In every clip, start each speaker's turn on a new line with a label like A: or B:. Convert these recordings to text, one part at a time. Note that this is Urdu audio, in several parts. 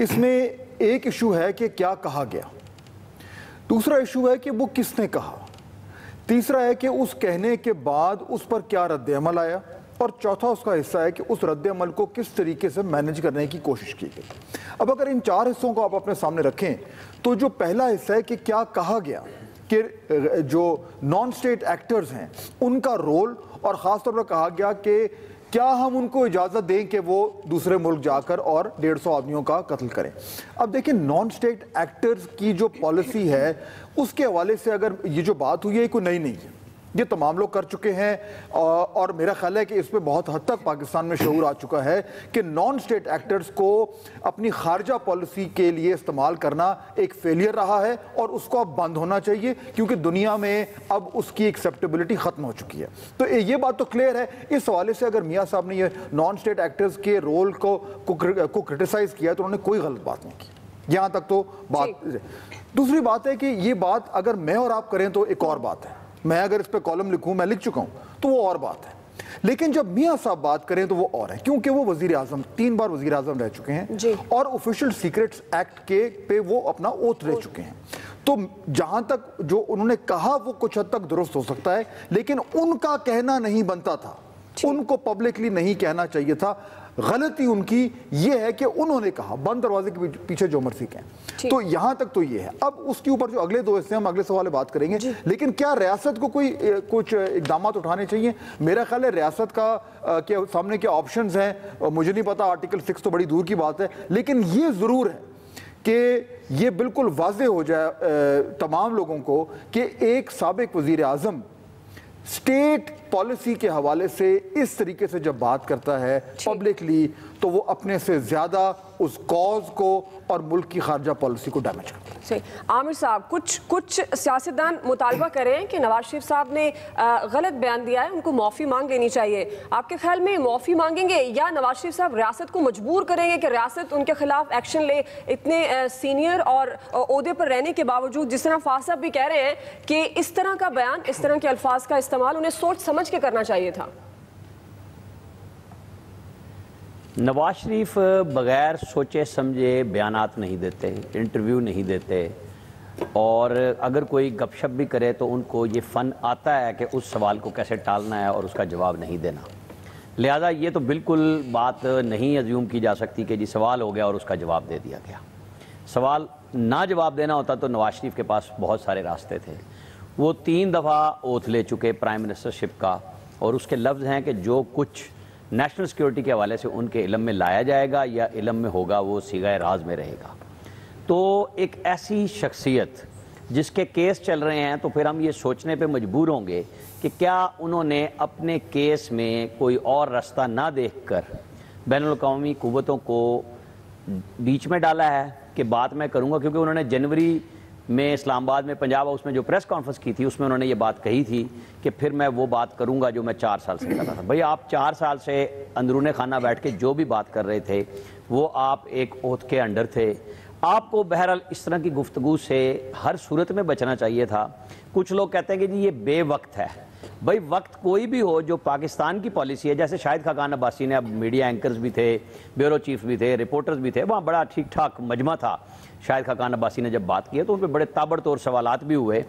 A: اس میں ایک ایشو ہے کہ کیا کہا گیا، دوسرا ایشو ہے کہ وہ کس نے کہا، تیسرا ہے کہ اس کہنے کے بعد اس پر کیا رد عمل آیا، اور چوتھا اس کا حصہ ہے کہ اس رد عمل کو کس طریقے سے مینج کرنے کی کوشش کی گئی۔ اب اگر ان چار حصوں کو آپ اپنے سامنے رکھیں تو جو پہلا حصہ ہے کہ کیا کہا گیا، کہ جو نان سٹیٹ ایکٹرز ہیں ان کا رول، اور خاص طور پر کہا گیا کہ کیا ہم ان کو اجازت دیں کہ وہ دوسرے ملک جا کر اور 150 آدمیوں کا قتل کریں۔ اب دیکھیں نان سٹیٹ ایکٹرز کی جو پالیسی ہے اس کے حوالے سے اگر یہ جو بات ہوئی ہے کوئی نئی نہیں ہے، یہ تمام لوگ کر چکے ہیں، اور میرا خیال ہے کہ اس پہ بہت حد تک پاکستان میں شعور آ چکا ہے کہ نان سٹیٹ ایکٹرز کو اپنی خارجہ پالیسی کے لیے استعمال کرنا ایک فیلئر رہا ہے، اور اس کو اب بند ہونا چاہیے کیونکہ دنیا میں اب اس کی ایکسیپٹیبلٹی ختم ہو چکی ہے۔ تو یہ بات تو کلیئر ہے۔ اس حوالے سے اگر میاں صاحب نے یہ نان سٹیٹ ایکٹرز کے رول کو کرٹیسائز کیا ہے تو انہوں نے کوئی غلط بات نہیں کی، یہاں تک تو بات۔ دوسری بات ہے کہ یہ بات اگر میں اور آپ کریں تو ایک اور بات ہے، میں اگر اس پہ کالم لکھوں، میں لکھ چکا ہوں تو وہ اور بات ہے، لیکن جب میاں صاحب بات کریں تو وہ اور ہے، کیونکہ وہ وزیر اعظم 3 بار وزیر اعظم رہ چکے ہیں اور آفیشل سیکرٹس ایکٹ کے پہ وہ اپنا اوتھ لے چکے ہیں۔ تو جہاں تک جو انہوں نے کہا وہ کچھ حد تک درست ہو سکتا ہے، لیکن ان کا کہنا نہیں بنتا تھا، ان کو پبلکلی نہیں کہنا چاہیے تھا۔ غلطی ان کی یہ ہے کہ انہوں نے کہا بند دروازے کے پیچھے جو مرضی کہیں، تو یہاں تک تو یہ ہے۔ اب اس کے اوپر جو اگلے 2 حصے ہم اگلے سوال بات کریں گے، لیکن کیا ریاست کو کوئی کچھ اقدامات اٹھانے چاہیے؟ میرا خیال ہے ریاست کا کے سامنے کیا آپشنز ہیں مجھے نہیں پتا، آرٹیکل 6 تو بڑی دور کی بات ہے، لیکن یہ ضرور ہے کہ یہ بالکل واضح ہو جائے تمام لوگوں کو کہ ایک سابق وزیر اعظم اسٹیٹ پالیسی کے حوالے سے اس طریقے سے جب بات کرتا ہے پبلکلی تو وہ اپنے سے زیادہ اس کاز کو اور ملک کی خارجہ پالیسی کو ڈیمیج کرتا ہے۔
B: عامر صاحب، کچھ سیاستدان مطالبہ کریں کہ نواز شریف صاحب نے غلط بیان دیا ہے، ان کو معافی مانگ لینی چاہیے۔ آپ کے خیال میں معافی مانگیں گے یا نواز شریف صاحب ریاست کو مجبور کریں گے کہ ریاست ان کے خلاف ایکشن لے؟ اتنے سینئر اور عہدے پر رہنے کے باوجود، جس طرح فاضل صاحب بھی کہہ رہے ہیں کہ اس طرح کا بیان، اس طرح کے الفاظ کا استعمال انہیں سوچ سمجھ کے کرنا چاہیے تھا۔
C: نواز شریف بغیر سوچے سمجھے بیانات نہیں دیتے، انٹرویو نہیں دیتے، اور اگر کوئی گپ شپ بھی کرے تو ان کو یہ فن آتا ہے کہ اس سوال کو کیسے ٹالنا ہے اور اس کا جواب نہیں دینا۔ لہذا یہ تو بالکل بات نہیں ازیوم کی جا سکتی کہ جی سوال ہو گیا اور اس کا جواب دے دیا گیا۔ سوال نہ جواب دینا ہوتا تو نواز شریف کے پاس بہت سارے راستے تھے۔ وہ 3 دفعہ اوتھ لے چکے پرائم منسٹرشپ کا، اور اس کے لفظ ہیں کہ جو کچھ نیشنل سیکیورٹی کے حوالے سے ان کے علم میں لایا جائے گا یا علم میں ہوگا وہ صیغہ راز میں رہے گا۔ تو ایک ایسی شخصیت جس کے کیس چل رہے ہیں، تو پھر ہم یہ سوچنے پہ مجبور ہوں گے کہ کیا انہوں نے اپنے کیس میں کوئی اور راستہ نہ دیکھ کر بین الاقوامی قوتوں کو بیچ میں ڈالا ہے کہ بات میں کروں گا، کیونکہ انہوں نے جنوری میں اسلام آباد میں پنجاب ہاؤس میں جو پریس کانفرنس کی تھی اس میں انہوں نے یہ بات کہی تھی کہ پھر میں وہ بات کروں گا جو میں 4 سال سے کر رہا تھا۔ بھئی آپ 4 سال سے اندرون خانہ بیٹھ کے جو بھی بات کر رہے تھے وہ آپ ایک عہد کے انڈر تھے۔ آپ کو بہرحال اس طرح کی گفتگو سے ہر صورت میں بچنا چاہیے تھا۔ کچھ لوگ کہتے ہیں کہ جی یہ بے وقت ہے۔ بھئی وقت کوئی بھی ہو، جو پاکستان کی پالیسی ہے، جیسے شاہد خاقان عباسی نے، اب میڈیا اینکرز بھی تھے، بیورو چیف بھی تھے، رپورٹرز بھی تھے، وہاں بڑا ٹھیک ٹھاک مجمع تھا۔ شاہد خاقان عباسی نے جب بات کی تو ان پہ بڑے تابڑ توڑ سوالات بھی ہوئے،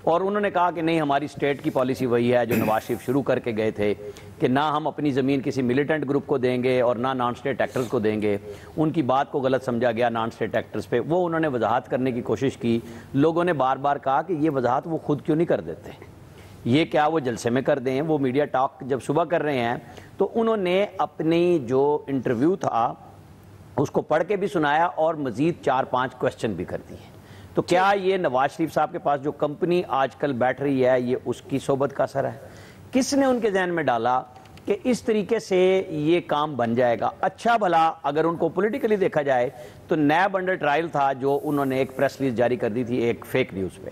C: اور انہوں نے کہا کہ نہیں، ہماری اسٹیٹ کی پالیسی وہی ہے جو نواز شریف شروع کر کے گئے تھے کہ نہ ہم اپنی زمین کسی ملیٹنٹ گروپ کو دیں گے اور نہ نان اسٹیٹ ایکٹرز کو دیں گے۔ ان کی بات کو غلط سمجھا گیا نان اسٹیٹ ایکٹرز پہ، وہ انہوں نے وضاحت کرنے کی کوشش کی۔ لوگوں نے بار بار کہا کہ یہ وضاحت وہ خود کیوں نہیں کر دیتے، یہ کیا وہ جلسے میں کر دیں؟ وہ میڈیا ٹاک جب صبح کر رہے ہیں تو انہوں نے اپنی جو انٹرویو تھا اس کو پڑھ کے بھی سنایا اور مزید 4-5 کوسچن بھی کر دیے۔ تو کیا یہ نواز شریف صاحب کے پاس جو کمپنی آج کل بیٹھ رہی ہے یہ اس کی صحبت کا اثر ہے؟ کس نے ان کے ذہن میں ڈالا کہ اس طریقے سے یہ کام بن جائے گا؟ اچھا بھلا اگر ان کو پولیٹیکلی دیکھا جائے تو نیب انڈر ٹرائل تھا جو انہوں نے ایک پریس ریلیز جاری کر دی تھی ایک فیک نیوز پہ،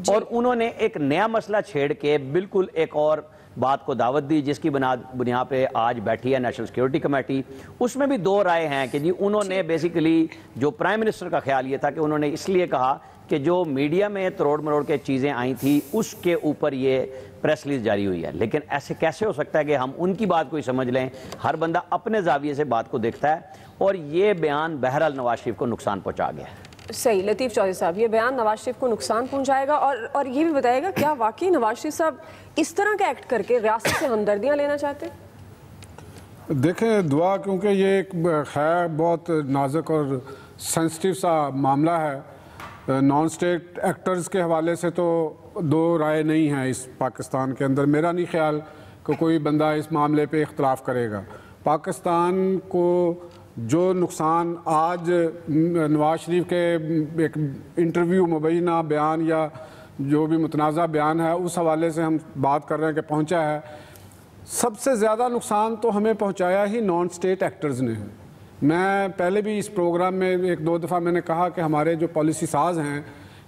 C: اور انہوں نے ایک نیا مسئلہ چھیڑ کے بالکل ایک اور بات کو دعوت دی جس کی بنیاد پہ آج بیٹھی ہے نیشنل سیکیورٹی کمیٹی۔ اس میں بھی 2 رائے ہیں کہ جی انہوں نے بیسیکلی جو پرائم منسٹر کا خیال یہ تھا کہ انہوں نے اس لیے کہا کہ جو میڈیا میں تروڑ مروڑ کے چیزیں آئی تھی اس کے اوپر یہ پریس ریلیز جاری ہوئی ہے، لیکن ایسے کیسے ہو سکتا ہے کہ ہم ان کی بات کو ہی سمجھ لیں؟ ہر بندہ اپنے زاویے سے بات کو دیکھتا ہے، اور یہ بیان بہرحال نواز شریف کو نقصان پہنچا گیا ہے.
B: صحیح. لطیف چودھری صاحب, یہ بیان نواز شریف کو نقصان پہنچائے گا اور یہ بھی بتائے گا کیا واقعی نواز شریف صاحب اس طرح کا ایکٹ کر کے ریاست سے ہمدردیاں لینا چاہتے ہیں؟
D: دیکھیں دعا, کیونکہ یہ ایک ہے بہت نازک اور سینسٹیو سا معاملہ ہے. نان اسٹیٹ ایکٹرز کے حوالے سے تو دو رائے نہیں ہیں اس پاکستان کے اندر. میرا نہیں خیال کہ کوئی بندہ اس معاملے پہ اختلاف کرے گا. پاکستان کو جو نقصان آج نواز شریف کے ایک انٹرویو مبینہ بیان یا جو بھی متنازع بیان ہے اس حوالے سے ہم بات کر رہے ہیں کہ پہنچا ہے, سب سے زیادہ نقصان تو ہمیں پہنچایا ہی نان اسٹیٹ ایکٹرز نے ہے. میں پہلے بھی اس پروگرام میں ایک دو دفعہ میں نے کہا کہ ہمارے جو پالیسی ساز ہیں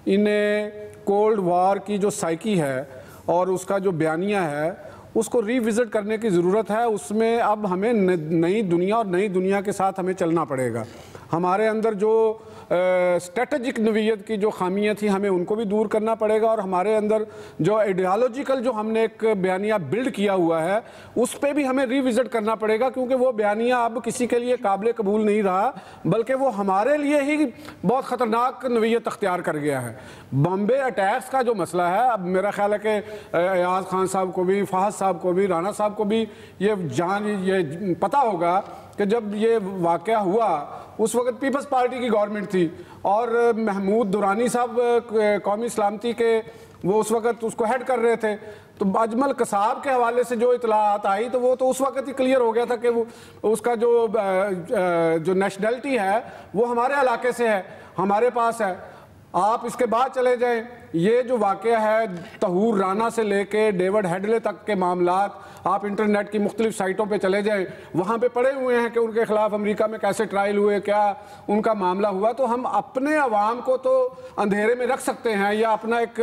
D: انہیں کولڈ وار کی جو سائیکی ہے اور اس کا جو بیانیہ ہے اس کو ری وزٹ کرنے کی ضرورت ہے. اس میں اب ہمیں نئی دنیا اور نئی دنیا کے ساتھ ہمیں چلنا پڑے گا. ہمارے اندر جو اسٹریٹجک نوعیت کی جو خامیاں تھیں ہمیں ان کو بھی دور کرنا پڑے گا, اور ہمارے اندر جو آئیڈیالوجیکل جو ہم نے ایک بیانیہ بلڈ کیا ہوا ہے اس پہ بھی ہمیں ری وزٹ کرنا پڑے گا, کیونکہ وہ بیانیہ اب کسی کے لیے قابل قبول نہیں رہا بلکہ وہ ہمارے لیے ہی بہت خطرناک نوعیت اختیار کر گیا ہے. بامبے اٹیکس کا جو مسئلہ ہے, اب میرا خیال ہے کہ ایاز خان صاحب کو بھی, فہد صاحب کو بھی, رانا صاحب کو بھی یہ پتہ ہوگا کہ جب یہ واقعہ ہوا اس وقت پیپلز پارٹی کی گورنمنٹ تھی اور محمود دورانی صاحب قومی سلامتی کے وہ اس وقت اس کو ہیڈ کر رہے تھے. تو اجمل قصاب کے حوالے سے جو اطلاعات آئی تو وہ تو اس وقت ہی کلیئر ہو گیا تھا کہ وہ اس کا جو نیشنلٹی ہے وہ ہمارے علاقے سے ہے, ہمارے پاس ہے. آپ اس کے بعد چلے جائیں, یہ جو واقعہ ہے طہور رانا سے لے کے ڈیوڈ ہیڈلے تک کے معاملات آپ انٹرنیٹ کی مختلف سائٹوں پہ چلے جائیں, وہاں پہ پڑے ہوئے ہیں کہ ان کے خلاف امریکہ میں کیسے ٹرائل ہوئے, کیا ان کا معاملہ ہوا. تو ہم اپنے عوام کو تو اندھیرے میں رکھ سکتے ہیں یا اپنا ایک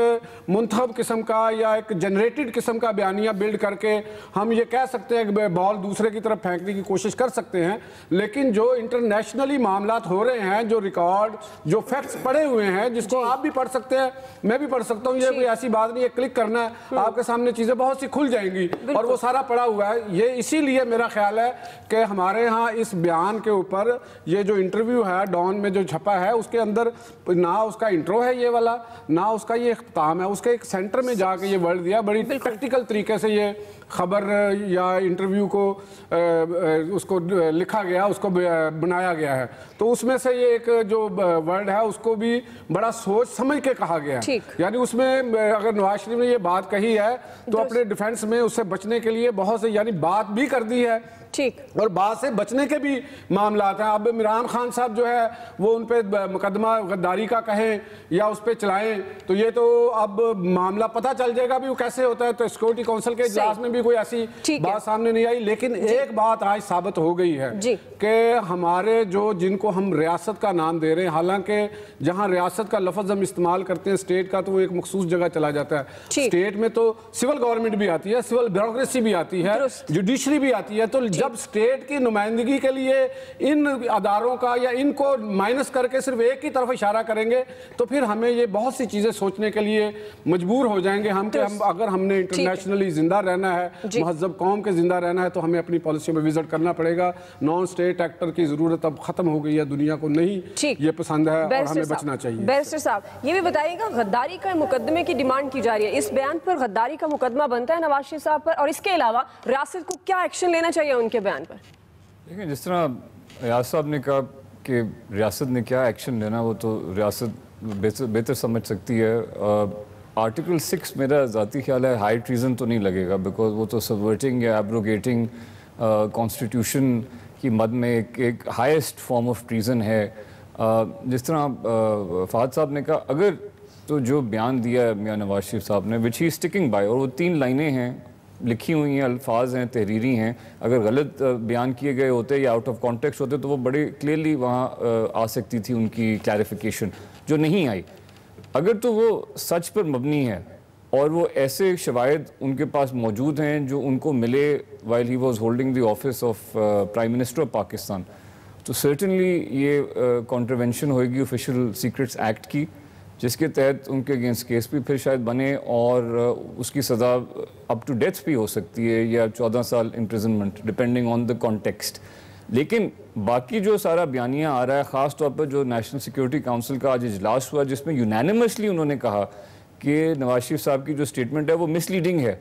D: منتخب قسم کا یا ایک جنریٹڈ قسم کا بیانیہ بلڈ کر کے ہم یہ کہہ سکتے ہیں کہ بال دوسرے کی طرف پھینکنے کی کوشش کر سکتے ہیں, لیکن جو انٹرنیشنلی معاملات ہو رہے ہیں, جو ریکارڈ, جو فیکٹس پڑے ہوئے ہیں جس کو آپ بھی پڑھ سکتے ہیں, میں بھی پڑھ سکتا ہوں, یہ کوئی ایسی بات نہیں ہے کلک کرنا ہے آپ کے سامنے چیزیں بہت سی کھل جائیں گی اور وہ سارا پڑا ہوا ہے. یہ اسی لیے میرا خیال ہے کہ ہمارے ہاں اس بیان کے اوپر یہ جو انٹرویو ہے ڈان میں جو چھپا ہے اس کے اندر نہ اس کا انٹرو ہے یہ والا, نہ اس کا یہ اختتام ہے. اس کے ایک سینٹر میں جا کے یہ ورڈ دیا, بڑی پریکٹیکل طریقے سے یہ خبر یا انٹرویو کو اس کو لکھا گیا, اس کو بنایا گیا ہے. تو اس میں سے یہ ایک جو ورڈ ہے اس کو بھی بڑا سوچ سمجھ کے کہا گیا ہے. یعنی اس میں اگر نواز شریف نے یہ بات کہی ہے تو اپنے ڈیفنس میں اس سے بچنے کے لیے بہت سے یعنی بات بھی کر دی ہے اور بات سے بچنے کے بھی معاملات ہیں. اب عمران خان صاحب جو ہے وہ ان پہ مقدمہ غداری کا کہیں یا اس پہ چلائیں تو یہ تو اب معاملہ پتہ چل جائے گا بھی وہ کیسے ہوتا ہے. تو سیکورٹی کونسل کے اجلاس میں بھی کوئی ایسی بات سامنے نہیں آئی, لیکن ایک بات آج ثابت ہو گئی ہے کہ ہمارے جن کو ہم ریاست کا نام دے رہے ہیں, حالانکہ جہاں ریاست کا لفظ ہم استعمال کرتے ہیں اسٹیٹ کا تو وہ ایک مخصوص جگہ چلا جاتا ہے. اسٹیٹ میں تو سول گورنمنٹ بھی آتی ہے, سول بیوروکریسی بھی آتی ہے, جوڈیشری بھی آتی ہے. تو جب اسٹیٹ کی نمائندگی کے لیے ان اداروں کا یا ان کو مائنس کر کے صرف ایک کی طرف اشارہ کریں گے تو پھر ہمیں یہ بہت سی چیزیں سوچنے کے لیے مجبور ہو جائیں گے ہم کہ اگر ہم نے انٹرنیشنلی زندہ رہنا ہے, مہذب قوم کے زندہ رہنا ہے تو ہمیں اپنی پالیسیوں میں وزٹ کرنا پڑے گا. نان اسٹیٹ ایکٹر کی ضرورت اب ختم ہو گئی ہے, دنیا کو نہیں یہ پسند ہے اور ہمیں بچنا چاہیے.
B: بیرسٹر صاحب یہ بھی بتائیے گا, غداری کا مقدمے کی ڈیمانڈ کی جا رہی ہے, اس بیان پر غداری کا مقدمہ بنتا ہے نواز شریف صاحب پر, اور اس کے علاوہ ریاست کو کیا ایکشن لینا چاہیے ان کے بیان پر؟
E: دیکھیں جس طرح ریاض صاحب نے کہا کہ ریاست نے کیا ایکشن لینا وہ تو ریاست بہتر سمجھ سکتی ہے. آرٹیکل 6 میرا ذاتی خیال ہے ہائی ٹریزن تو نہیں لگے گا, بیکاز وہ تو سبورٹنگ یا ایبروگیٹنگ کانسٹیٹیوشن کی مد میں ایک ہائیسٹ فارم آف ٹریزن ہے. جس طرح فہد صاحب نے کہا اگر تو جو بیان دیا ہے میاں نواز شریف صاحب نے وچ ہی اسٹکنگ بائی, اور وہ 3 لائنیں ہیں لکھی ہوئی ہیں, الفاظ ہیں, تحریری ہیں, اگر غلط بیان کیے گئے ہوتے یا آؤٹ آف کانٹیکسٹ ہوتے تو وہ بڑے کلیئرلی وہاں آ سکتی تھی ان کی کلیریفیکیشن, جو نہیں آئی. اگر تو وہ سچ پر مبنی ہے اور وہ ایسے شواہد ان کے پاس موجود ہیں جو ان کو ملے while he was holding the office of Prime Minister of Pakistan, تو سرٹنلی یہ کانٹروینشن ہوئے گی آفیشیل سیکرٹس ایکٹ کی, جس کے تحت ان کے اگینسٹ کیس بھی پھر شاید بنے اور اس کی سزا اپ ٹو ڈیتھ بھی ہو سکتی ہے یا 14 سال imprisonment depending on the context. لیکن باقی جو سارا بیانیہ آ رہا ہے، خاص طور پر جو نیشنل سیکیورٹی کونسل کا آج اجلاس ہوا جس میں یونینیمسلی انہوں نے کہا کہ نواز شریف صاحب کی جو سٹیٹمنٹ ہے وہ مس لیڈنگ ہے،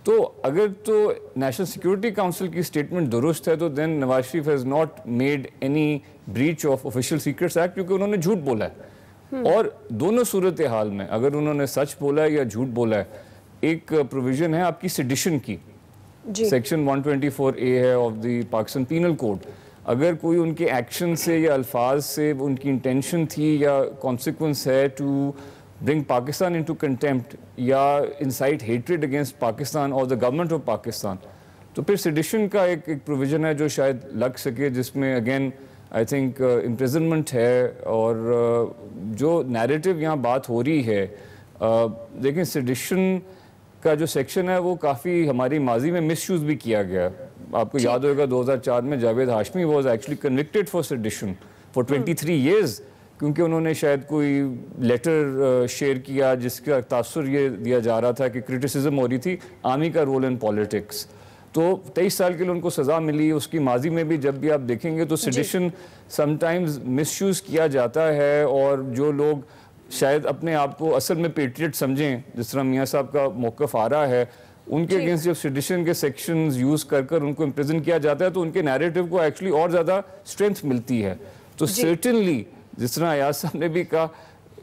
E: تو اگر تو نیشنل سیکیورٹی کونسل کی سٹیٹمنٹ درست ہے تو then Nawaz Sharif has not made any breach of official secrets act, کیونکہ انہوں نے جھوٹ بولا ہے۔ اور دونوں صورتحال میں اگر انہوں نے سچ بولا ہے یا جھوٹ بولا ہے، ایک پروویژن ہے آپ کی سیڈیشن کی، سیکشن 124A ہے of the Pakistan penal code, اگر کوئی ان کے ایکشن سے یا الفاظ سے ان کی انٹینشن تھی یا کانسیکوینس ہے to bring Pakistan into contempt یا incite hatred against Pakistan or the government of Pakistan، تو پھر سیڈیشن کا ایک پروویژن ہے جو شاید لگ سکے، جس میں اگین آئی تھنک امپریزنمنٹ ہے۔ اور جو نیریٹو یہاں بات ہو رہی ہے، دیکھیں سیڈیشن کا جو سیکشن ہے وہ کافی ہماری ماضی میں مس یوز بھی کیا گیا۔ آپ کو یاد ہوگا 2004 میں Javed Hashmi was actually convicted for sedation for 23 years, کیونکہ انہوں نے شاید کوئی لیٹر شیئر کیا جس کا تاثر یہ دیا جا رہا تھا کہ کرٹیسزم ہو رہی تھی آرمی کا رول ان پالیٹکس، تو 23 سال کے لیے ان کو سزا ملی۔ اس کی ماضی میں بھی جب بھی آپ دیکھیں گے تو سیڈیشن سم ٹائمز مس یوز کیا جاتا ہے، اور جو لوگ شاید اپنے آپ کو اصل میں پیٹریٹ سمجھیں، جس طرح میاں صاحب کا موقف آ رہا ہے، ان کے اگینسٹ جب سیڈیشن کے سیکشنز یوز کر کر ان کو امپریزن کیا جاتا ہے تو ان کے نیریٹو کو ایکچولی اور زیادہ اسٹرینتھ ملتی ہے۔ تو سرٹنلی جس طرح ایاز صاحب نے بھی کہا،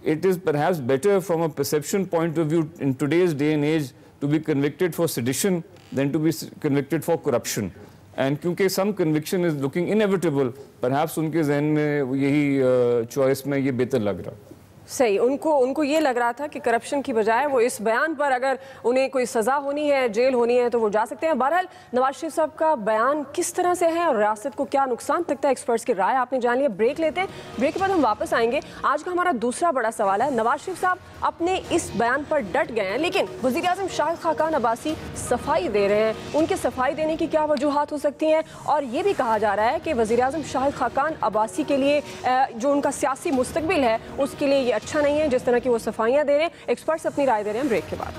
E: it is perhaps better from a perception point of view in today's day and age to be convicted for sedition than to be convicted for corruption. And کیونکہ some conviction is looking inevitable, perhaps ان کے ذہن میں یہی چوائس میں یہ بہتر لگ رہا۔
B: صحیح، ان کو یہ لگ رہا تھا کہ کرپشن کی بجائے وہ اس بیان پر اگر انہیں کوئی سزا ہونی ہے، جیل ہونی ہے تو وہ جا سکتے ہیں۔ بہرحال نواز شریف صاحب کا بیان کس طرح سے ہے اور ریاست کو کیا نقصان تک ہے، ایکسپرٹس کی رائے آپ نے جان لی ہے۔ بریک لیتے ہیں، بریک کے بعد ہم واپس آئیں گے۔ آج کا ہمارا دوسرا بڑا سوال ہے، نواز شریف صاحب اپنے اس بیان پر ڈٹ گئے ہیں، لیکن وزیر اعظم شاہد خاقان عباسی صفائی دے رہے ہیں۔ ان کے صفائی دینے کی کیا وجوہات ہو سکتی ہیں؟ اور یہ بھی کہا جا رہا ہے کہ وزیر اعظم شاہد خاقان عباسی کے لیے جو ان کا سیاسی مستقبل ہے اس کے لیے یہ اچھا نہیں ہے جس طرح کی وہ صفائیاں دے رہے ہیں۔ ایکسپرٹس اپنی رائے دے رہے ہیں بریک کے بعد۔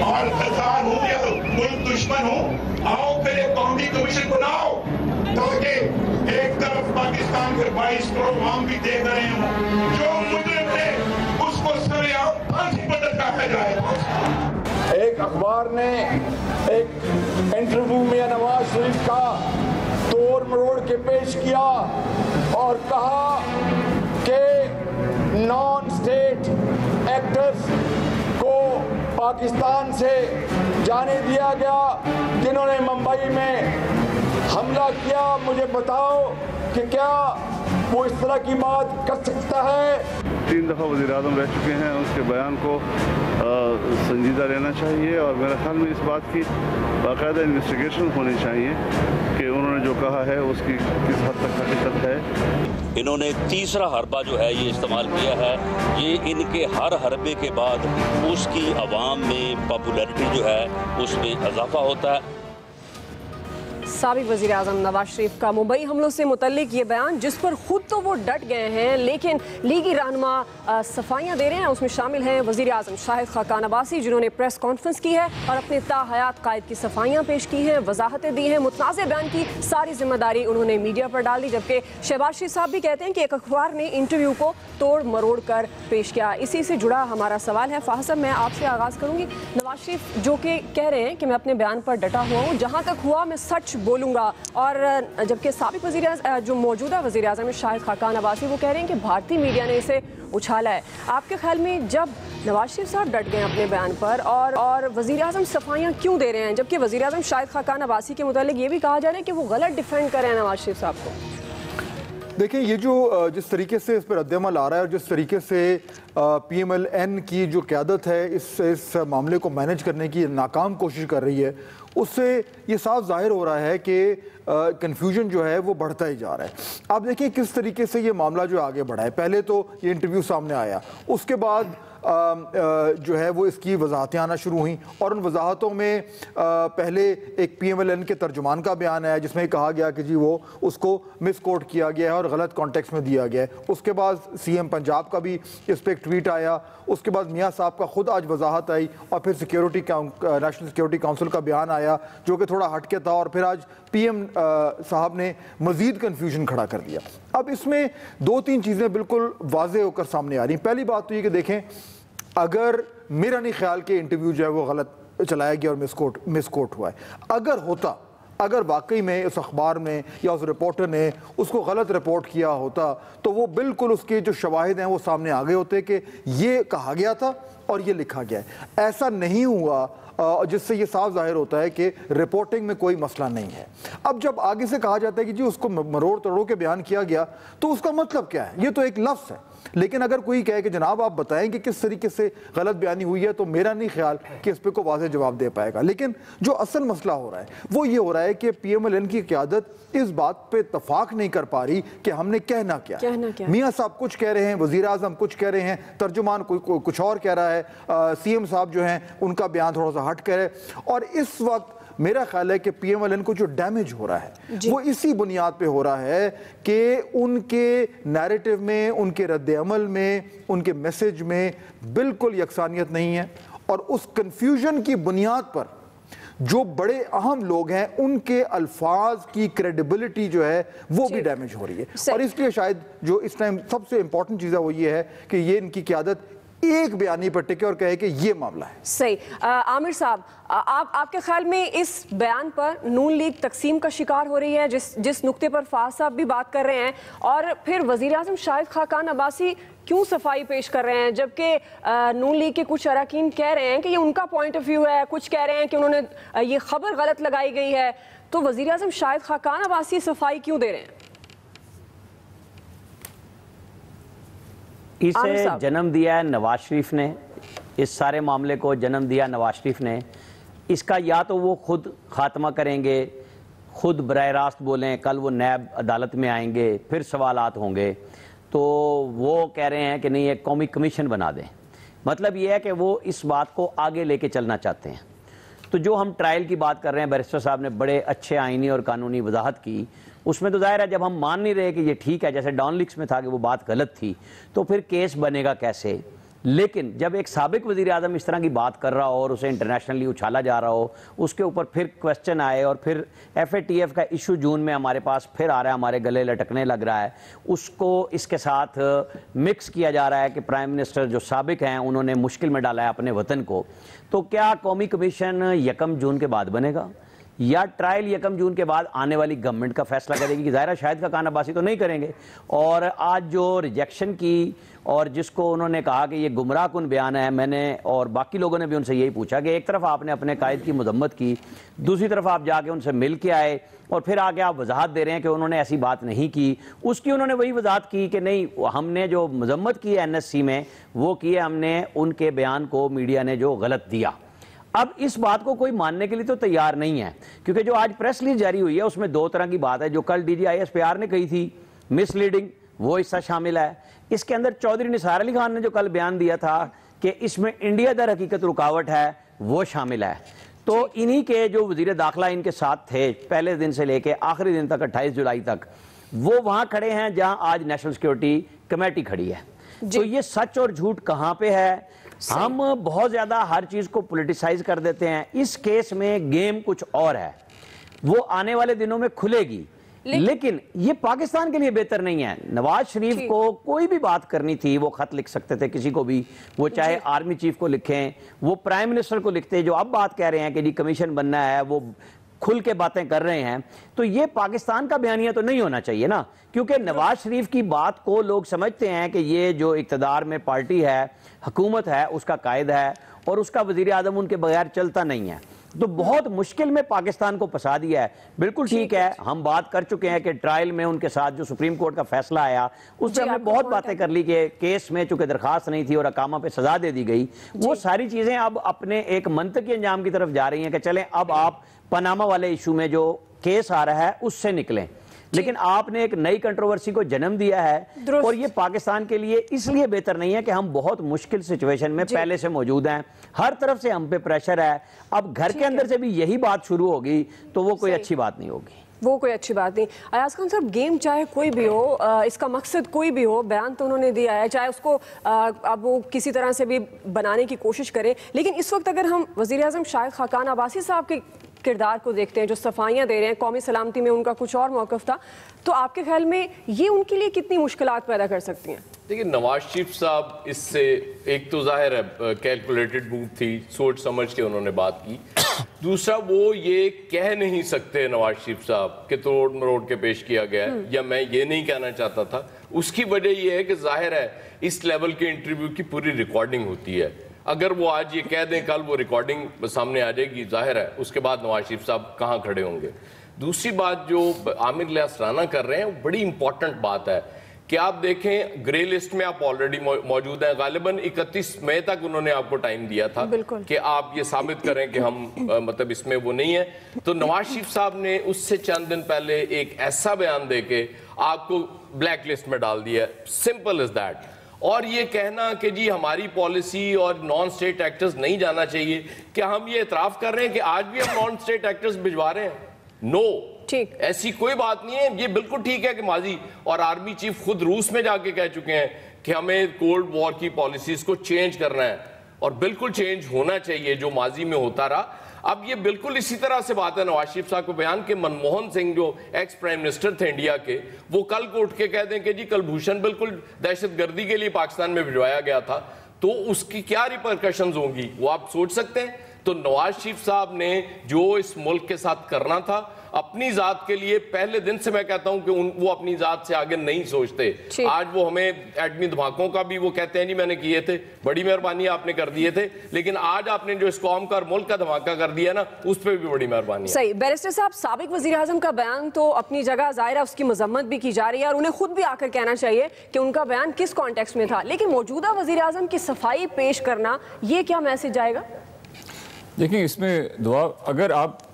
F: اور خطار ہوں یا ملک دشمن ہوں، آؤ پھر ایک قومی کمیشن بناؤ تاکہ ایک طرف پاکستان کے 22 کروڑ عوام بھی دیکھ رہے ہوں، جو مجرم ہے اس کو سرعام پھانسی پر لٹکایا جائے۔
G: ایک اخبار نے ایک انٹرویو میں نواز شریف کا توڑ مروڑ کے پیش کیا اور کہا کہ نان اسٹیٹ ایکٹرز کو پاکستان سے جانے دیا گیا جنہوں نے ممبئی میں حملہ کیا۔ مجھے بتاؤ کہ کیا وہ اس طرح کی بات کر سکتا ہے؟
H: 3 دفعہ وزیر اعظم رہ چکے ہیں، اس کے بیان کو سنجیدہ لینا چاہیے، اور میرے خیال میں اس بات کی باقاعدہ انویسٹیگیشن ہونی چاہیے کہ انہوں نے جو کہا ہے اس کی کس حد تک حقیقت ہے۔
I: انہوں نے تیسرا حربہ جو ہے یہ استعمال کیا ہے، یہ ان کے ہر حربے کے بعد اس کی عوام میں پاپولیرٹی جو ہے اس میں اضافہ ہوتا ہے۔
B: سابق وزیر اعظم نواز شریف کا ممبئی حملوں سے متعلق یہ بیان، جس پر خود تو وہ ڈٹ گئے ہیں لیکن لیگی رہنما صفائیاں دے رہے ہیں۔ اس میں شامل ہیں وزیر اعظم شاہد خاقان عباسی جنہوں نے پریس کانفرنس کی ہے اور اپنے تاحیات قائد کی صفائیاں پیش کی ہیں، وضاحتیں دی ہیں۔ متنازع بیان کی ساری ذمہ داری انہوں نے میڈیا پر ڈال دی، جبکہ شہباز شریف صاحب بھی کہتے ہیں کہ ایک اخبار نے انٹرویو کو توڑ مروڑ کر پیش کیا۔ اسی سے جڑا ہمارا سوال ہے، فاحد صاحب میں آپ سے آغاز کروں گی۔ نواز شریف جو کہ کہہ رہے ہیں کہ میں اپنے بیان پر ڈٹا ہوا ہوں، جہاں تک ہوا میں سچ بولوں گا، اور جبکہ سابق وزیر جو موجودہ وزیر اعظم شاہد خاقان عباسی وہ کہہ رہے ہیں کہ بھارتی میڈیا نے اسے اچھالا ہے۔ آپ کے خیال میں جب نواز شریف صاحب ڈٹ گئے اپنے بیان پر اور وزیر اعظم صفائیاں کیوں دے رہے ہیں، جبکہ وزیر اعظم شاہد خاقان عباسی کے متعلق یہ بھی کہا جا رہا ہے کہ وہ غلط ڈیفینڈ کر رہے ہیں نواز شریف صاحب کو؟
A: دیکھیں، یہ جو جس طریقے سے اس پر رد عمل آ رہا ہے اور جس طریقے سے پی ایم ایل این کی جو قیادت ہے اس معاملے کو مینج کرنے کی ناکام کوشش کر رہی ہے، اس سے یہ صاف ظاہر ہو رہا ہے کہ کنفیوژن جو ہے وہ بڑھتا ہی جا رہا ہے۔ آپ دیکھیں کس طریقے سے یہ معاملہ جو آگے بڑھا ہے۔ پہلے تو یہ انٹرویو سامنے آیا، اس کے بعد جو ہے وہ اس کی وضاحتیں آنا شروع ہوئیں اور ان وضاحتوں میں پہلے ایک پی ایم ایل این کے ترجمان کا بیان ہے جس میں کہا گیا کہ جی وہ اس کو مس کوٹ کیا گیا ہے اور غلط کانٹیکس میں دیا گیا ہے. اس کے بعد سی ایم پنجاب کا بھی اس پہ ایک ٹویٹ آیا. اس کے بعد میاں صاحب کا خود آج وضاحت آئی اور پھر نیشنل سیکیورٹی کونسل کا بیان آیا جو کہ تھوڑا ہٹ کے تھا اور پھر آج پی ایم صاحب نے مزید کنفیوژن کھڑا کر دیا. اب اس میں 2-3 چیزیں بالکل واضح ہو کر سامنے آ رہی ہیں. پہلی بات تو یہ کہ دیکھیں, اگر میرا نہیں خیال کہ انٹرویو جو ہے وہ غلط چلایا گیا اور مس کوٹ ہوا ہے. اگر واقعی میں اس اخبار میں یا اس رپورٹر نے اس کو غلط رپورٹ کیا ہوتا تو وہ بالکل اس کے جو شواہد ہیں وہ سامنے آ گئے ہوتے کہ یہ کہا گیا تھا اور یہ لکھا گیا ہے. ایسا نہیں ہوا جس سے یہ صاف ظاہر ہوتا ہے کہ رپورٹنگ میں کوئی مسئلہ نہیں ہے. اب جب آگے سے کہا جاتا ہے کہ جی اس کو مروڑ توڑ کے بیان کیا گیا تو اس کا مطلب کیا ہے؟ یہ تو ایک لفظ ہے. لیکن اگر کوئی کہے کہ جناب آپ بتائیں کہ کس طریقے سے غلط بیانی ہوئی ہے تو میرا نہیں خیال کہ اس پہ کوئی واضح جواب دے پائے گا. لیکن جو اصل مسئلہ ہو رہا ہے وہ یہ ہو رہا ہے کہ پی ایم ایل این کی قیادت اس بات پہ اتفاق نہیں کر پا رہی کہ ہم نے کہنا کیا ہے. میاں صاحب کچھ کہہ رہے ہیں, وزیر اعظم کچھ کہہ رہے ہیں, ترجمان کچھ اور کہہ رہا ہے, سی ایم صاحب جو ہیں ان کا بیان تھوڑا سا ہٹ کر ہے. اور اس وقت میرا خیال ہے کہ پی ایم ایل این کو جو ڈیمیج ہو رہا ہے وہ اسی بنیاد پہ ہو رہا ہے کہ ان کے نیریٹو میں, ان کے رد عمل میں, ان کے میسج میں بالکل یکسانیت نہیں ہے. اور اس کنفیوژن کی بنیاد پر جو بڑے اہم لوگ ہیں ان کے الفاظ کی کریڈیبلٹی جو ہے وہ بھی ڈیمیج ہو رہی ہے. اور اس لیے شاید جو اس ٹائم سب سے امپورٹنٹ چیز ہے وہ یہ ہے کہ یہ ان کی قیادت ایک بیانی پر ٹکے اور کہے کہ یہ معاملہ ہے.
B: صحیح. عامر صاحب, آپ کے خیال میں اس بیان پر نون لیگ تقسیم کا شکار ہو رہی ہے جس نقطے پر فاض صاحب بھی بات کر رہے ہیں, اور پھر وزیر اعظم شاہد خاقان عباسی کیوں صفائی پیش کر رہے ہیں جبکہ نون لیگ کے کچھ اراکین کہہ رہے ہیں کہ یہ ان کا پوائنٹ آف ویو ہے, کچھ کہہ رہے ہیں کہ انہوں نے یہ خبر غلط لگائی گئی ہے, تو وزیر اعظم شاہد خاقان عباسی صفائی کیوں دے رہے ہیں؟
C: اسے جنم دیا ہے نواز شریف نے, اس سارے معاملے کو جنم دیا نواز شریف نے. اس کا یا تو وہ خود خاتمہ کریں گے, خود براہ راست بولیں, کل وہ نیب عدالت میں آئیں گے, پھر سوالات ہوں گے, تو وہ کہہ رہے ہیں کہ نہیں ایک قومی کمیشن بنا دیں. مطلب یہ ہے کہ وہ اس بات کو آگے لے کے چلنا چاہتے ہیں. تو جو ہم ٹرائل کی بات کر رہے ہیں, بیرسٹر صاحب نے بڑے اچھے آئینی اور قانونی وضاحت کی, اس میں تو ظاہر ہے جب ہم مان نہیں رہے کہ یہ ٹھیک ہے, جیسے ڈان لیکس میں تھا کہ وہ بات غلط تھی, تو پھر کیس بنے گا کیسے؟ لیکن جب ایک سابق وزیر اعظم اس طرح کی بات کر رہا ہو اور اسے انٹرنیشنلی اچھالا جا رہا ہو, اس کے اوپر پھر کوسچن آئے اور پھر ایف اے ٹی ایف کا ایشو جون میں ہمارے پاس پھر آ رہا ہے, ہمارے گلے لٹکنے لگ رہا ہے, اس کو اس کے ساتھ مکس کیا جا رہا ہے کہ پرائم منسٹر جو سابق ہیں انہوں نے مشکل میں ڈالا ہے اپنے وطن کو. تو کیا قومی کمیشن 1 جون کے بعد بنے گا یا ٹرائل 1 جون کے بعد آنے والی گورنمنٹ کا فیصلہ کرے گی؟ کہ ظاہرہ شاہد خاقان عباسی تو نہیں کریں گے. اور آج جو ریجیکشن کی اور جس کو انہوں نے کہا کہ یہ گمراہ کن بیان ہے, میں نے اور باقی لوگوں نے بھی ان سے یہی پوچھا کہ ایک طرف آپ نے اپنے قائد کی مذمت کی, دوسری طرف آپ جا کے ان سے مل کے آئے اور پھر آگے آپ وضاحت دے رہے ہیں کہ انہوں نے ایسی بات نہیں کی. اس کی انہوں نے وہی وضاحت کی کہ نہیں, ہم نے جو مذمت کی ہے این ایس سی میں وہ کی ہے ہم نے ان کے بیان کو میڈیا نے جو غلط دیا. اب اس بات کو کوئی ماننے کے لیے تو تیار نہیں ہے, کیونکہ جو آج پریس ریلیز جاری ہوئی ہے اس میں 2 طرح کی بات ہے. جو کل D G I S P R نے کہی تھی مس لیڈنگ, وہ حصہ شامل ہے. اس کے اندر چودھری نثار علی خان نے جو کل بیان دیا تھا کہ اس میں انڈیا در حقیقت رکاوٹ ہے, وہ شامل ہے. تو انہی کے جو وزیر داخلہ ان کے ساتھ تھے پہلے دن سے لے کے آخری دن تک 28 جولائی تک, وہ وہاں کھڑے ہیں جہاں آج نیشنل سیکیورٹی کمیٹی کھڑی ہے. تو یہ سچ اور جھوٹ کہاں پہ ہے؟ ہم بہت زیادہ ہر چیز کو پولیٹیسائز کر دیتے ہیں. اس کیس میں گیم کچھ اور ہے, وہ آنے والے دنوں میں کھلے گی, لیکن یہ پاکستان کے لیے بہتر نہیں ہے. نواز شریف کو کوئی بھی بات کرنی تھی وہ خط لکھ سکتے تھے کسی کو بھی, وہ چاہے آرمی چیف کو لکھیں, وہ پرائم منسٹر کو لکھتے, جو اب بات کہہ رہے ہیں کہ جی کمیشن بننا ہے, وہ کھل کے باتیں کر رہے ہیں. تو یہ پاکستان کا بیانیہ تو نہیں ہونا چاہیے نا, کیونکہ نواز شریف کی بات کو لوگ سمجھتے ہیں کہ یہ جو اقتدار میں پارٹی ہے, حکومت ہے, اس کا قائد ہے اور اس کا وزیر اعظم ان کے بغیر چلتا نہیں ہے. تو بہت مشکل میں پاکستان کو پھنسا دیا ہے. بالکل ٹھیک ہے, ہم بات کر چکے ہیں کہ ٹرائل میں ان کے ساتھ جو سپریم کورٹ کا فیصلہ آیا اس سے ہم نے بہت باتیں کر لی کہ کیس میں چونکہ درخواست نہیں تھی اور اقامہ پہ سزا دے دی گئی, وہ ساری چیزیں اب اپنے ایک منطقی انجام کی طرف جا رہی ہیں کہ چلیں اب آپ پاناما والے ایشو میں جو کیس آ رہا ہے اس سے نکلیں. لیکن آپ نے ایک نئی کنٹروورسی کو جنم دیا ہے اور یہ پاکستان کے لیے اس لیے بہتر نہیں ہے کہ ہم بہت مشکل سچویشن میں پہلے سے موجود ہیں, ہر طرف سے ہم پہ پریشر ہے, اب گھر کے اندر سے بھی یہی بات شروع ہوگی تو وہ کوئی اچھی بات نہیں ہوگی,
B: وہ کوئی اچھی بات نہیں. ایاز خان صاحب, گیم چاہے کوئی بھی ہو, اس کا مقصد کوئی بھی ہو, بیان تو انہوں نے دیا ہے, چاہے اس کو اب وہ کسی طرح سے بھی بنانے کی کوشش کریں, لیکن اس وقت اگر ہم وزیر اعظم شاہد خاقان عباسی صاحب کے کردار کو دیکھتے ہیں جو صفائیاں دے رہے ہیں, قومی سلامتی میں ان کا کچھ اور موقف تھا, تو آپ کے خیال میں یہ ان کے لیے کتنی مشکلات پیدا کر سکتی ہیں؟
J: دیکھیں, نواز شریف صاحب اس سے ایک تو ظاہر ہے کیلکولیٹڈ موو تھی, سوچ سمجھ کے انہوں نے بات کی. دوسرا, وہ یہ کہہ نہیں سکتے نواز شریف صاحب کہ توڑ مروڑ کے پیش کیا گیا ہے, یا میں یہ نہیں کہنا چاہتا تھا. اس کی وجہ یہ ہے کہ ظاہر ہے اس لیول کے انٹرویو کی پوری ریکارڈنگ ہوتی ہے. اگر وہ آج یہ کہہ دیں کل وہ ریکارڈنگ سامنے آ جائے گی, ظاہر ہے اس کے بعد نواز شریف صاحب کہاں کھڑے ہوں گے. دوسری بات جو عامر الیاس رانا کر رہے ہیں وہ بڑی امپورٹنٹ بات ہے کہ آپ دیکھیں گرے لسٹ میں آپ آلریڈی موجود ہیں. غالباً 31 مئی تک انہوں نے آپ کو ٹائم دیا تھا کہ آپ یہ ثابت کریں کہ ہم مطلب اس میں وہ نہیں ہے. تو نواز شریف صاحب نے اس سے چند دن پہلے ایک ایسا بیان دے کے آپ کو بلیک لسٹ میں ڈال دیا, سمپل از دیٹ. اور یہ کہنا کہ جی ہماری پالیسی اور نان سٹیٹ ایکٹرز نہیں جانا چاہیے, کیا ہم یہ اعتراف کر رہے ہیں کہ آج بھی ہم نان سٹیٹ ایکٹرز بھجوا رہے ہیں؟ نو, ایسی کوئی بات نہیں ہے. یہ بالکل ٹھیک ہے کہ ماضی اور آرمی چیف خود روس میں جا کے کہہ چکے ہیں کہ ہمیں کولڈ وار کی پالیسیز کو چینج کرنا ہے, اور بالکل چینج ہونا چاہیے جو ماضی میں ہوتا رہا. اب یہ بالکل اسی طرح سے بات ہے نواز شریف صاحب کو بیان کہ منموہن سنگھ جو ایکس پرائم منسٹر تھے انڈیا کے, وہ کل کو اٹھ کے کہہ دیں کہ جی کلبھوشن بالکل دہشت گردی کے لیے پاکستان میں بھجوایا گیا تھا, تو اس کی کیا ریپرکشنز ہوں گی وہ آپ سوچ سکتے ہیں. تو نواز شریف صاحب نے جو اس ملک کے ساتھ کرنا تھا اپنی ذات کے لیے, پہلے دن سے میں کہتا ہوں کہ وہ اپنی ذات سے آگے نہیں سوچتے. آج وہ ہمیں ایٹمی دھماکوں کا بھی وہ کہتے ہیں نہیں میں نے کیے تھے, بڑی مہربانی آپ نے کر دیے تھے, لیکن آج آپ نے جو اس قوم کا اور ملک کا دھماکہ کر دیا نا, اس پہ بھی بڑی مہربانی ہے.
B: صحیح. بیرسٹر صاحب, سابق وزیر اعظم کا بیان تو اپنی جگہ ظاہر ہے اس کی مذمت بھی کی جا رہی ہے, اور انہیں خود بھی آ کر کہنا چاہیے کہ ان کا بیان کس کانٹیکسٹ میں تھا, لیکن موجودہ وزیر اعظم کی صفائی پیش کرنا, یہ کیا میسج آئے گا؟
E: دیکھیں, اس میں دعا اگر آپ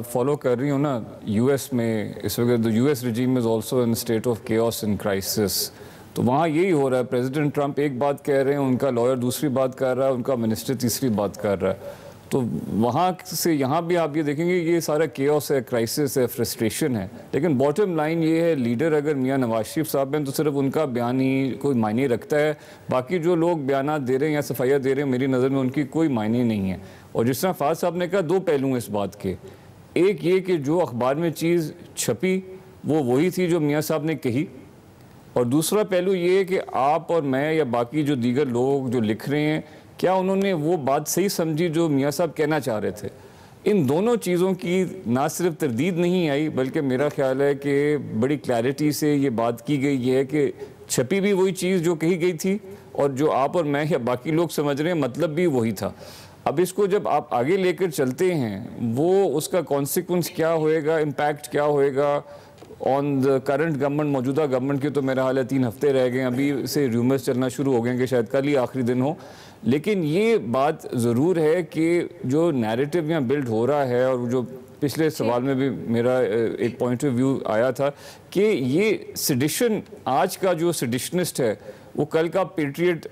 E: فالو کر رہی ہوں نا, یو ایس میں اس وقت U S regime is also in state of chaos and crisis, تو وہاں یہی ہو رہا ہے. پریزیڈنٹ ٹرمپ ایک بات کہہ رہے ہیں, ان کا لائر دوسری بات کر رہا ہے, ان کا منسٹر تیسری بات کر رہا ہے. تو وہاں سے یہاں بھی آپ یہ دیکھیں گے یہ سارا کیوس ہے, کرائسس ہے, فرسٹریشن ہے. لیکن باٹم لائن یہ ہے, لیڈر اگر میاں نواز شریف صاحب ہیں تو صرف ان کا بیان ہی کوئی معنی رکھتا ہے, باقی جو لوگ بیانات دے رہے ہیں یا صفائیاں دے رہے ہیں میری نظر میں ان کی کوئی معنی نہیں ہے. اور جس طرح فاض صاحب نے کہا, دو پہلو ہیں اس بات کے. ایک یہ کہ جو اخبار میں چیز چھپی وہ وہی تھی جو میاں صاحب نے کہی, اور دوسرا پہلو یہ ہے کہ آپ اور میں یا باقی جو دیگر لوگ جو لکھ رہے ہیں, کیا انہوں نے وہ بات صحیح سمجھی جو میاں صاحب کہنا چاہ رہے تھے. ان دونوں چیزوں کی نہ صرف تردید نہیں آئی, بلکہ میرا خیال ہے کہ بڑی کلیئرٹی سے یہ بات کی گئی ہے کہ چھپی بھی وہی چیز جو کہی گئی تھی, اور جو آپ اور میں یا باقی لوگ سمجھ رہے ہیں مطلب بھی وہی تھا. اب اس کو جب آپ آگے لے کر چلتے ہیں, وہ اس کا کانسیکوینس کیا ہوئے گا, امپیکٹ کیا ہوئے گا آن دا کرنٹ گورنمنٹ, موجودہ گورنمنٹ کے تو میرا حال ہے 3 ہفتے رہ گئے ہیں, ابھی سے ریومرز چلنا شروع ہو گئے ہیں کہ شاید کل ہی آخری دن ہو. لیکن یہ بات ضرور ہے کہ جو نیریٹو یہاں بلڈ ہو رہا ہے, اور جو پچھلے سوال میں بھی میرا ایک پوائنٹ آف ویو آیا تھا کہ یہ سیڈیشن, آج کا جو سیڈیشنسٹ ہے وہ کل کا پیٹریٹ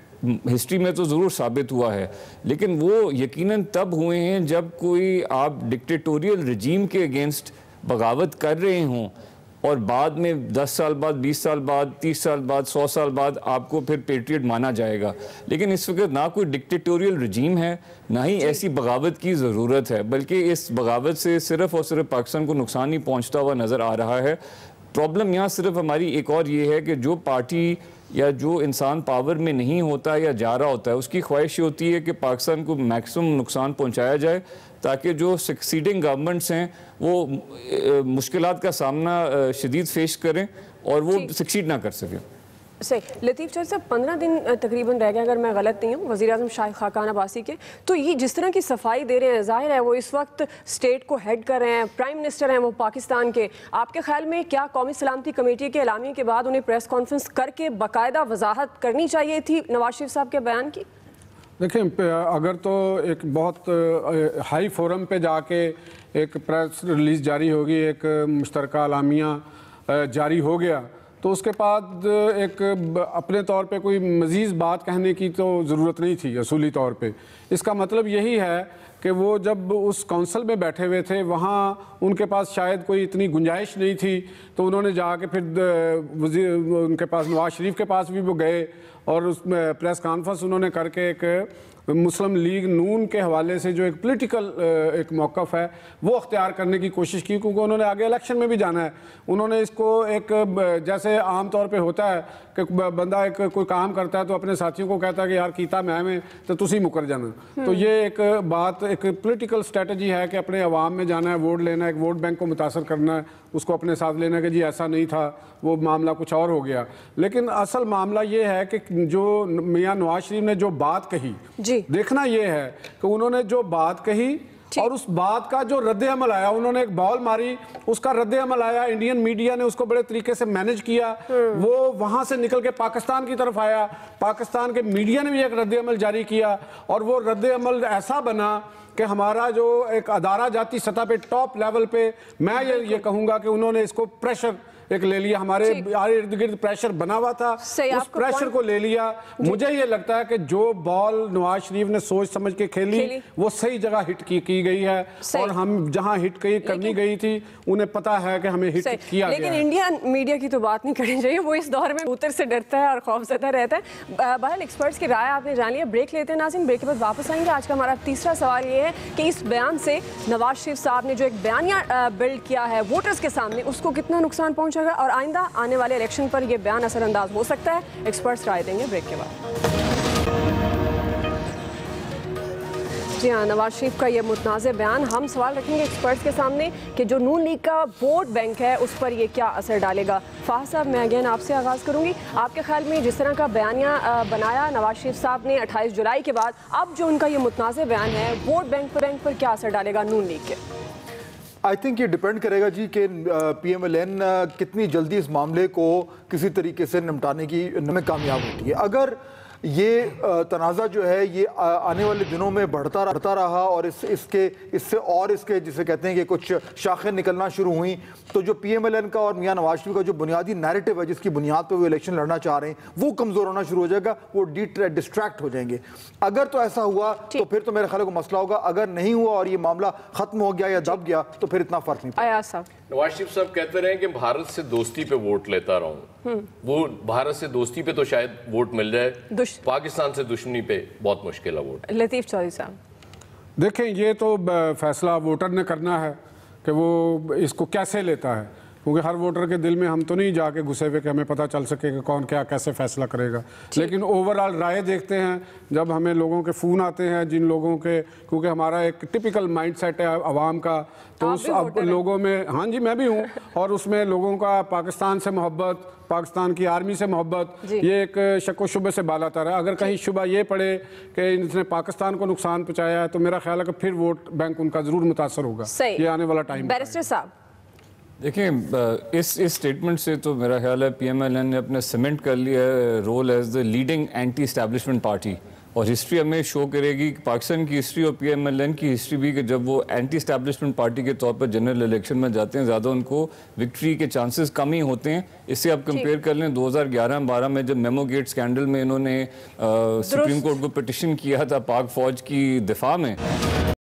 E: ہسٹری میں تو ضرور ثابت ہوا ہے, لیکن وہ یقیناً تب ہوئے ہیں جب کوئی آپ ڈکٹیٹوریل رجیم کے اگینسٹ بغاوت کر رہے ہوں, اور بعد میں 10 سال بعد, 20 سال بعد, 30 سال بعد, 100 سال بعد آپ کو پھر پیٹریٹ مانا جائے گا. لیکن اس وقت نہ کوئی ڈکٹیٹوریل رجیم ہے, نہ ہی ایسی بغاوت کی ضرورت ہے, بلکہ اس بغاوت سے صرف اور صرف پاکستان کو نقصان ہی پہنچتا ہوا نظر آ رہا ہے. پرابلم یہاں صرف ہماری ایک اور یہ ہے کہ جو پارٹی یا جو انسان پاور میں نہیں ہوتا یا جا رہا ہوتا ہے, اس کی خواہش یہ ہوتی ہے کہ پاکستان کو میکسیمم نقصان پہنچایا جائے, تاکہ جو سکسیڈنگ گورنمنٹس ہیں وہ مشکلات کا سامنا شدید فیس کریں اور وہ سکسیڈ نہ کر سکیں.
B: صحیح. لطیف چودھری صاحب, 15 دن تقریباً رہ گئے اگر میں غلط نہیں ہوں وزیر اعظم شاہد خاقان عباسی کے, تو یہ جس طرح کی صفائی دے رہے ہیں, ظاہر ہے وہ اس وقت اسٹیٹ کو ہیڈ کر رہے ہیں, پرائم منسٹر ہیں وہ پاکستان کے. آپ کے خیال میں کیا قومی سلامتی کمیٹی کے اعلامیے کے بعد انہیں پریس کانفرنس کر کے باقاعدہ وضاحت کرنی چاہیے تھی نواز شریف صاحب کے بیان کی؟
D: دیکھیں, اگر تو ایک بہت ہائی فورم پہ جا کے ایک پریس ریلیز جاری ہوگی, ایک مشترکہ اعلامیہ جاری ہو گیا تو اس کے بعد ایک اپنے طور پہ کوئی مزید بات کہنے کی تو ضرورت نہیں تھی اصولی طور پہ. اس کا مطلب یہی ہے کہ وہ جب اس کونسل میں بیٹھے ہوئے تھے وہاں ان کے پاس شاید کوئی اتنی گنجائش نہیں تھی, تو انہوں نے جا کے پھر ان کے پاس نواز شریف کے پاس بھی وہ گئے اور اس میں پریس کانفرنس انہوں نے کر کے ایک مسلم لیگ نون کے حوالے سے جو ایک پولیٹیکل ایک موقف ہے وہ اختیار کرنے کی کوشش کی, کیونکہ انہوں نے آگے الیکشن میں بھی جانا ہے. انہوں نے اس کو ایک جیسے عام طور پہ ہوتا ہے کہ بندہ ایک کوئی کام کرتا ہے تو اپنے ساتھیوں کو کہتا ہے کہ یار کیتا میں تو تسی مکر جانا, تو یہ ایک بات ایک پولیٹیکل اسٹریٹجی ہے کہ اپنے عوام میں جانا ہے, ووٹ لینا ہے, ایک ووٹ بینک کو متاثر کرنا ہے, اس کو اپنے ساتھ لینا ہے کہ جی ایسا نہیں تھا, وہ معاملہ کچھ اور ہو گیا. لیکن اصل معاملہ یہ ہے کہ جو میاں نواز شریف نے جو بات کہی, دیکھنا یہ ہے کہ انہوں نے جو بات کہی اور اس بات کا جو رد عمل آیا, انہوں نے ایک بال ماری, اس کا رد عمل آیا, انڈین میڈیا نے اس کو بڑے طریقے سے مینج کیا, وہ وہاں سے نکل کے پاکستان کی طرف آیا, پاکستان کے میڈیا نے بھی ایک رد عمل جاری کیا اور وہ رد عمل ایسا بنا کہ ہمارا جو ایک ادارہ جاتی سطح پہ ٹاپ لیول پہ میں یہ کہوں گا کہ انہوں نے اس کو پریشر ایک لے لیا, ہمارے ارد گرد پریشر بنا ہوا تھا, اس پریشر کو لے لیا. مجھے یہ لگتا ہے کہ جو بال نواز شریف نے سوچ سمجھ کے کھیلی وہ صحیح جگہ ہٹ کی گئی ہے, اور ہم جہاں ہٹ کرنی گئی تھی انہیں پتا ہے کہ ہمیں ہٹ کیا گیا.
B: لیکن انڈین میڈیا کی تو بات نہیں کرنی چاہیے, وہ اس دور میں اوتر سے ڈرتا ہے اور خوف زدہ رہتا ہے. بہرحال ایکسپرٹس کی رائے آپ نے جان لیا, بریک لیتے ہیں ناظرین, بریک کے بعد واپس آئیں گے. آج کا ہمارا تیسرا سوال یہ ہے کہ اس بیان سے نواز شریف صاحب نے جو ایک بیانیہ بلڈ کیا ہے ووٹرز کے سامنے, اس کو کتنا نقصان پہنچے گا اور آئندہ آنے والے الیکشن پر یہ بیان اثر انداز ہو سکتا ہے. ایکسپرٹس رائے دیں گے بریک کے بعد. جی ہاں, نواز شریف کا یہ متنازع بیان, ہم سوال رکھیں گے ایکسپرٹس کے سامنے کہ جو نون لیگ کا ووٹ بینک ہے اس پر یہ کیا اثر ڈالے گا. فاہد صاحب, میں اگین آپ سے آغاز کروں گی. آپ کے خیال میں جس طرح کا بیانیہ بنایا نواز شریف صاحب نے 28 جولائی کے بعد, اب جو ان کا یہ متنازع بیان ہے ووٹ بینک پر کیا اثر ڈالے گا نون لیگ کے؟
A: آئی تھنک یہ ڈیپینڈ کرے گا جی کہ پی ایم ایل این کتنی جلدی اس معاملے کو کسی طریقے سے نمٹانے کی میں کامیاب ہوتی ہے. اگر یہ تنازع جو ہے یہ آنے والے دنوں میں بڑھتا رہا اور اس کے جسے کہتے ہیں کہ کچھ شاخیں نکلنا شروع ہوئیں, تو جو پی ایم ایل این کا اور میاں نواز شریف کا جو بنیادی نیریٹو ہے جس کی بنیاد پہ وہ الیکشن لڑنا چاہ رہے ہیں وہ کمزور ہونا شروع ہو جائے گا, وہ ڈسٹریکٹ ہو جائیں گے. اگر تو ایسا ہوا تو پھر تو میرے خیال کو مسئلہ ہوگا, اگر نہیں ہوا اور یہ معاملہ ختم ہو گیا یا دب گیا تو پھر اتنا فرق نہیں پڑا.
J: نواز شریف صاحب کہتے رہے کہ بھارت سے دوستی پہ ووٹ لیتا رہوں, وہ بھارت سے دوستی پہ تو شاید ووٹ مل جائے, پاکستان سے دشمنی پہ بہت مشکل ہے ووٹ.
B: لطیف چودھری صاحب,
D: دیکھیں یہ تو فیصلہ ووٹر نے کرنا ہے کہ وہ اس کو کیسے لیتا ہے, کیونکہ ہر ووٹر کے دل میں ہم تو نہیں جا کے گھسے ہوئے کہ ہمیں پتہ چل سکے کہ کون کیا کیسے فیصلہ کرے گا. لیکن اوورآل رائے دیکھتے ہیں جب ہمیں لوگوں کے فون آتے ہیں, جن لوگوں کے, کیونکہ ہمارا ایک ٹپیکل مائنڈ سیٹ ہے عوام کا, تو اس اب لوگوں میں, ہاں جی میں بھی ہوں, اور اس میں لوگوں کا پاکستان سے محبت, پاکستان کی آرمی سے محبت, یہ ایک شک و شبہ سے بالا تر ہے. اگر کہیں شبہ یہ پڑے کہ اس نے پاکستان کو نقصان پہنچایا ہے تو میرا خیال ہے کہ پھر ووٹ بینک ان کا ضرور متاثر ہوگا. یہ آنے والا ٹائم.
B: بیرسٹر صاحب,
E: دیکھیں اس اسٹیٹمنٹ سے تو میرا خیال ہے پی ایم ایل این نے اپنے سیمنٹ کر لیا ہے role as the leading anti establishment party, اور ہسٹری ہمیں شو کرے گی, پاکستان کی ہسٹری اور پی ایم ایل این کی ہسٹری بھی, کہ جب وہ اینٹی اسٹیبلشمنٹ پارٹی کے طور پر جنرل الیکشن میں جاتے ہیں زیادہ ان کو وکٹری کے چانسز کم ہی ہوتے ہیں. اس سے آپ کمپیئر کر لیں 2011-12 میں جب میمو گیٹ سکینڈل میں انہوں نے سپریم کورٹ کو پٹیشن کیا تھا پاک فوج کی دفاع میں,